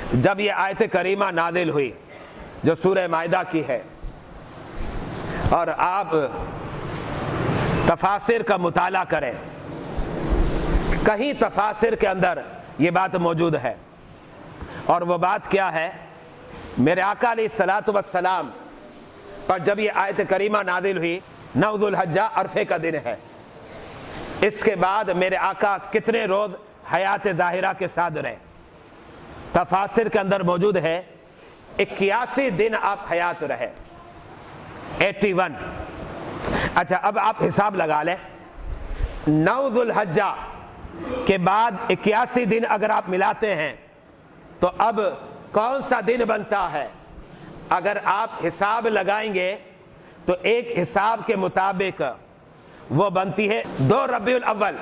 जब ये आयत करीमा नाजिल हुई जो सूरह माइदा की है, और आप तफासिर का मुताला करें, कहीं तफासिर के अंदर ये बात मौजूद है। और वो बात क्या है? मेरे आका अलैहिस्सलातु वस्सलाम पर जब ये आयत करीमा नाजिल हुई, 9 ज़ुल्हज्जा अरफे का दिन है। इसके बाद मेरे आका कितने रोज हयात ज़ाहिरा के साथ रहे? तफासिर के अंदर मौजूद है 81 दिन आप हयात रहे, 81। अच्छा, अब आप हिसाब लगा लें, 9 ज़ुल्हज्जा के बाद 81 दिन अगर आप मिलाते हैं तो अब कौन सा दिन बनता है? अगर आप हिसाब लगाएंगे तो एक हिसाब के मुताबिक वो बनती है 2 रबीउल अव्वल।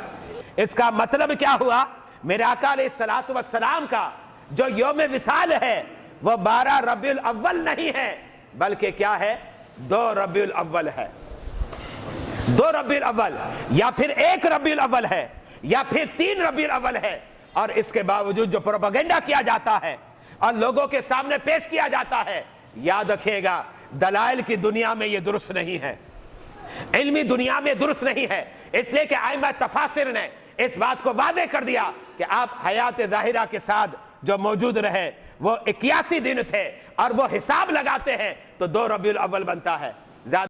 इसका मतलब क्या हुआ? मेरे आका अलैहिस्सलातु वस्सलाम का जो यौम विसाल है वो 12 रबीउल अव्वल नहीं है, बल्कि क्या है? 2 रबीउल अव्वल है। 2 रबीउल अव्वल, या फिर 1 रबीउल अव्वल है, या फिर 3 रबीउल अव्वल है। और इसके बावजूद जो प्रोपेगेंडा किया जाता है और लोगों के सामने पेश किया जाता है, याद रखिएगा, दलाइल की दुनिया में ये दुरुस्त नहीं है, इल्मी दुनिया में दुरुस्त नहीं है। इसलिए कि आइमा तफासिर ने इस बात को वादे कर दिया कि आप हयात ज़ाहिरा के साथ जो मौजूद रहे वो 81 दिन थे, और वो हिसाब लगाते हैं तो 2 रबीउल अव्वल बनता है।